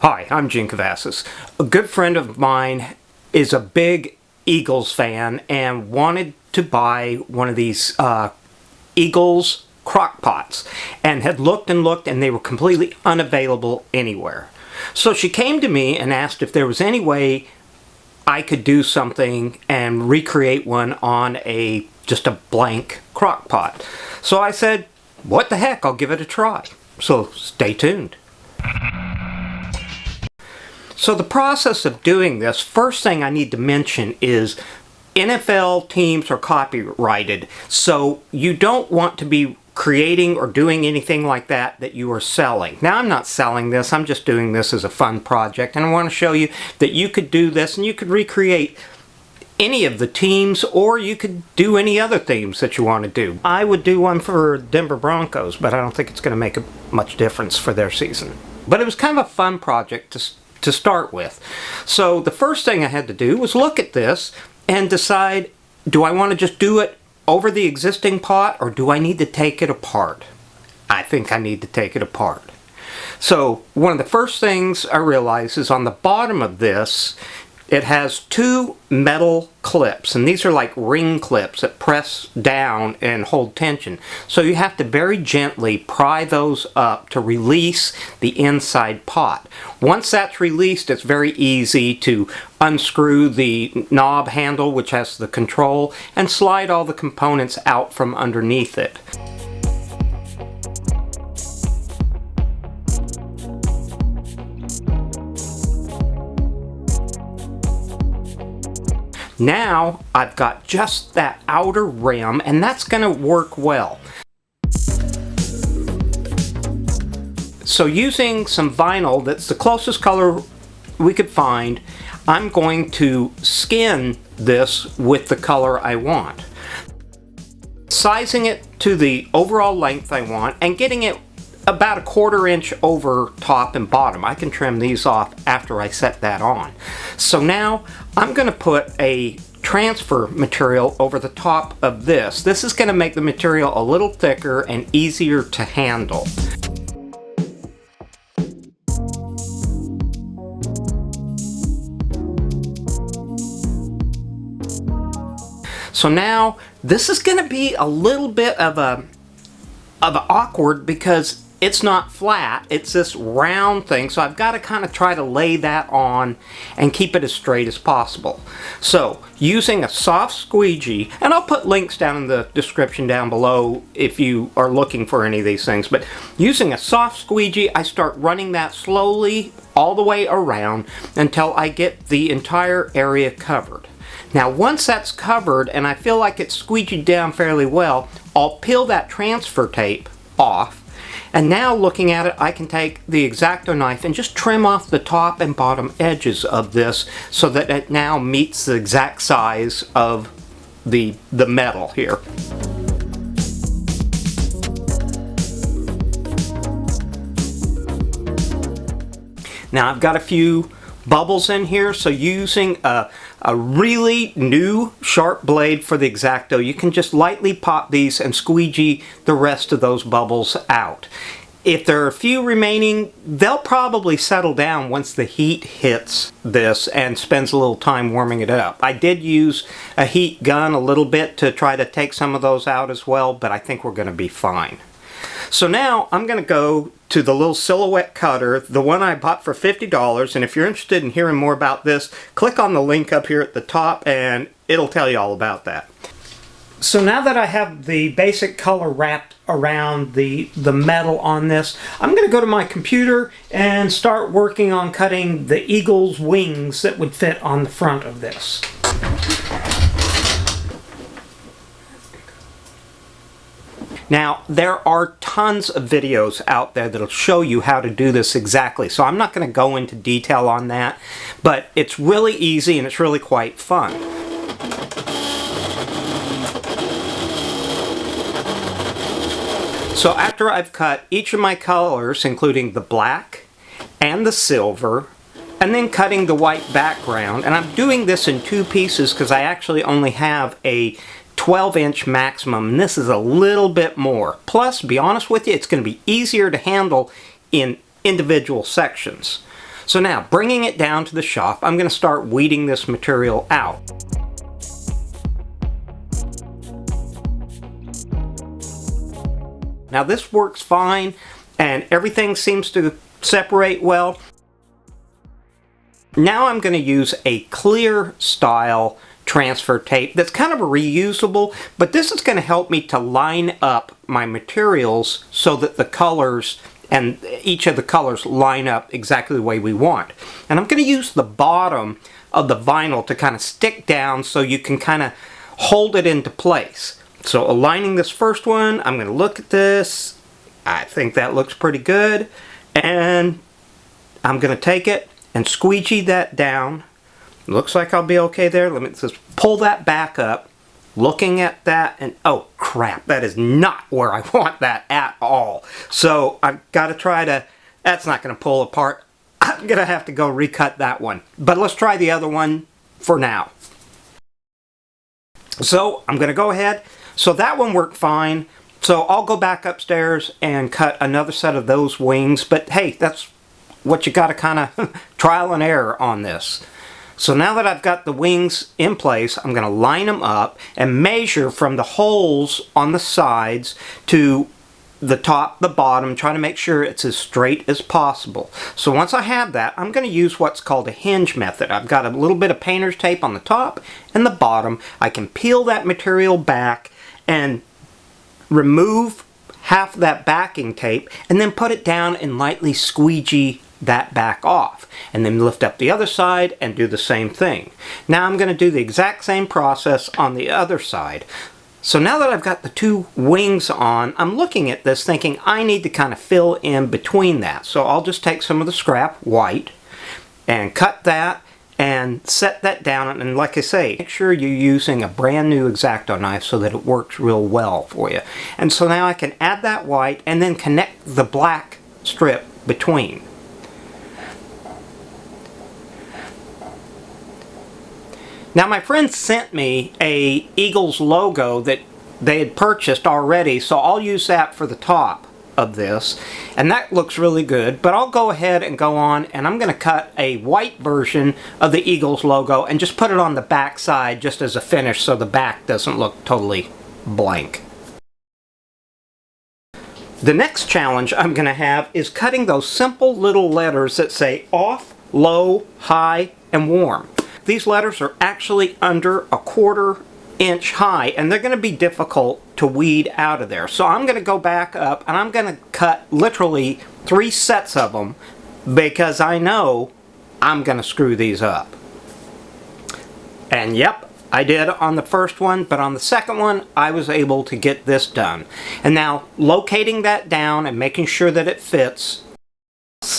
Hi, I'm Gene Cavassis. A good friend of mine is a big Eagles fan and wanted to buy one of these Eagles Crock-Pots and had looked and looked and they were completely unavailable anywhere. So she came to me and asked if there was any way I could do something and recreate one on just a blank Crock-Pot. So I said, what the heck, I'll give it a try. So stay tuned. So the process of doing this, first thing I need to mention is NFL teams are copyrighted, so you don't want to be creating or doing anything like that you are selling. Now I'm not selling this, I'm just doing this as a fun project, and I want to show you that you could do this and you could recreate any of the teams, or you could do any other themes that you want to do. I would do one for Denver Broncos, but I don't think it's going to make much difference for their season. But it was kind of a fun project to start with. So the first thing I had to do was look at this and decide, do I want to just do it over the existing pot, or do I need to take it apart? I think I need to take it apart. So one of the first things I realized is on the bottom of this, it has two metal clips, and these are like ring clips that press down and hold tension. So you have to very gently pry those up to release the inside pot. Once that's released, it's very easy to unscrew the knob handle, which has the control, and slide all the components out from underneath it. Now I've got just that outer rim, and that's going to work well. So using some vinyl that's the closest color we could find, I'm going to skin this with the color I want. Sizing it to the overall length I want and getting it about 1/4 inch over top and bottom. I can trim these off after I set that on. So now I'm going to put a transfer material over the top of this. This is going to make the material a little thicker and easier to handle. So now this is going to be a little bit of a awkward because it's not flat, it's this round thing, so I've got to kind of try to lay that on and keep it as straight as possible. So using a soft squeegee, and I'll put links down in the description down below if you are looking for any of these things, but using a soft squeegee, I start running that slowly all the way around until I get the entire area covered. Now once that's covered and I feel like it's squeegeed down fairly well, I'll peel that transfer tape off, and now looking at it, I can take the X-Acto knife and just trim off the top and bottom edges of this so that it now meets the exact size of the metal here. Now I've got a few bubbles in here, so using a really new sharp blade for the X-Acto, you can just lightly pop these and squeegee the rest of those bubbles out. If there are a few remaining, they'll probably settle down once the heat hits this and spends a little time warming it up. I did use a heat gun a little bit to try to take some of those out as well, but I think we're going to be fine. So now I'm going to go to the little silhouette cutter, the one I bought for $50, and if you're interested in hearing more about this, click on the link up here at the top and it'll tell you all about that. So now that I have the basic color wrapped around the metal on this, I'm going to go to my computer and start working on cutting the Eagle's wings that would fit on the front of this. Now, there are tons of videos out there that'll show you how to do this exactly, so I'm not going to go into detail on that, but it's really easy and it's really quite fun. So after I've cut each of my colors, including the black and the silver, and then cutting the white background, and I'm doing this in 2 pieces because I actually only have a 12-inch maximum, and this is a little bit more. Plus, to be honest with you, it's going to be easier to handle in individual sections. So now, bringing it down to the shop, I'm going to start weeding this material out. Now this works fine, and everything seems to separate well. Now I'm going to use a clear style transfer tape that's kind of reusable, but this is going to help me to line up my materials so that the colors and each of the colors line up exactly the way we want. And I'm going to use the bottom of the vinyl to kind of stick down so you can kind of hold it into place. So aligning this first one, I'm going to look at this. I think that looks pretty good. And I'm going to take it and squeegee that down. Looks like I'll be okay there. Let me just pull that back up. Looking at that and oh crap, that is not where I want that at all. So I've got to try to, that's not going to pull apart. I'm going to have to go recut that one. But let's try the other one for now. So I'm going to go ahead. So that one worked fine. So I'll go back upstairs and cut another set of those wings. But hey, that's what you got to kind of trial and error on this. So now that I've got the wings in place, I'm going to line them up and measure from the holes on the sides to the top, the bottom, trying to make sure it's as straight as possible. So once I have that, I'm going to use what's called a hinge method. I've got a little bit of painter's tape on the top and the bottom. I can peel that material back and remove half that backing tape and then put it down and lightly squeegee that back off, and then lift up the other side and do the same thing. Now I'm going to do the exact same process on the other side. So now that I've got the two wings on, I'm looking at this thinking I need to kind of fill in between that. So I'll just take some of the scrap white and cut that and set that down, and like I say, make sure you're using a brand new X-Acto knife so that it works real well for you. And so now I can add that white and then connect the black strip between. Now my friend sent me a Eagles logo that they had purchased already, so I'll use that for the top of this, and that looks really good. But I'll go ahead and go on and I'm going to cut a white version of the Eagles logo and just put it on the back side just as a finish so the back doesn't look totally blank. The next challenge I'm going to have is cutting those simple little letters that say off, low, high, and warm. These letters are actually under 1/4 inch high, and they're going to be difficult to weed out of there. So I'm going to go back up and I'm going to cut literally 3 sets of them because I know I'm going to screw these up. And yep, I did on the first one, but on the second one I was able to get this done. And now locating that down and making sure that it fits,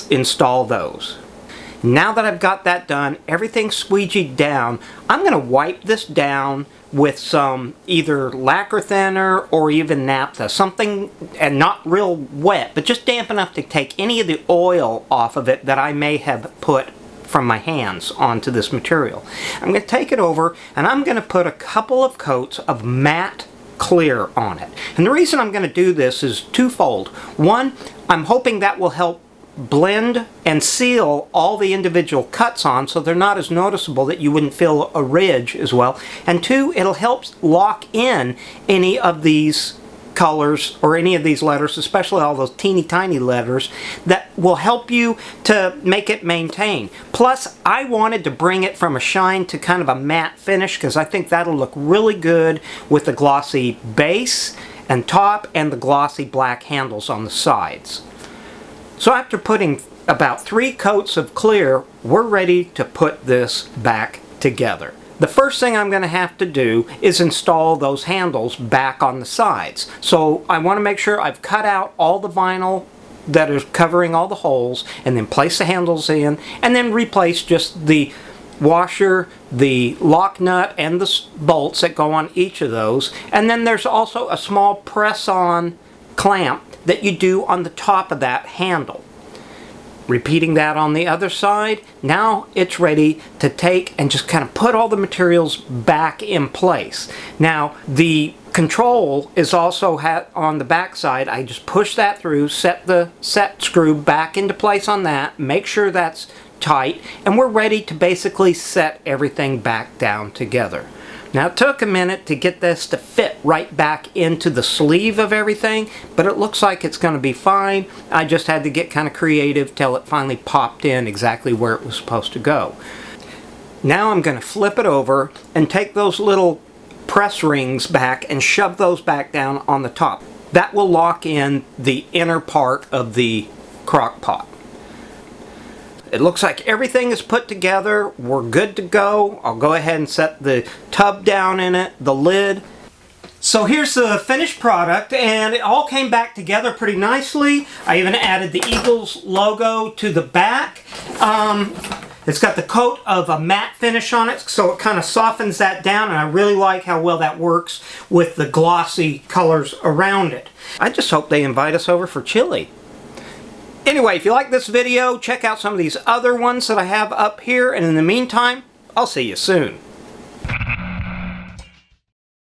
install those. Now that I've got that done, everything squeegeed down, I'm going to wipe this down with some either lacquer thinner or even naphtha, something, and not real wet, but just damp enough to take any of the oil off of it that I may have put from my hands onto this material. I'm going to take it over and I'm going to put a couple of coats of matte clear on it. And the reason I'm going to do this is twofold. One, I'm hoping that will help blend and seal all the individual cuts on so they're not as noticeable that you wouldn't feel a ridge as well. And two, it'll help lock in any of these colors or any of these letters, especially all those teeny tiny letters, that will help you to make it maintain. Plus, I wanted to bring it from a shine to kind of a matte finish because I think that'll look really good with the glossy base and top and the glossy black handles on the sides. So after putting about 3 coats of clear, we're ready to put this back together. The first thing I'm going to have to do is install those handles back on the sides. So I want to make sure I've cut out all the vinyl that is covering all the holes and then place the handles in and then replace just the washer, the lock nut, and the bolts that go on each of those. And then there's also a small press-on clamp that you do on the top of that handle. Repeating that on the other side, now it's ready to take and just kind of put all the materials back in place. Now the control is also on the back side. I just push that through, set the screw back into place on that, make sure that's tight, and we're ready to basically set everything back down together. Now it took a minute to get this to fit right back into the sleeve of everything, but it looks like it's going to be fine. I just had to get kind of creative till it finally popped in exactly where it was supposed to go. Now I'm going to flip it over and take those little press rings back and shove those back down on the top. That will lock in the inner part of the crock pot. It looks like everything is put together. We're good to go. I'll go ahead and set the tub down in it, the lid. So here's the finished product, and it all came back together pretty nicely. I even added the Eagles logo to the back. It's got the coat of a matte finish on it, so it kind of softens that down, and I really like how well that works with the glossy colors around it. I just hope they invite us over for chili. Anyway, if you like this video, check out some of these other ones that I have up here, and in the meantime, I'll see you soon.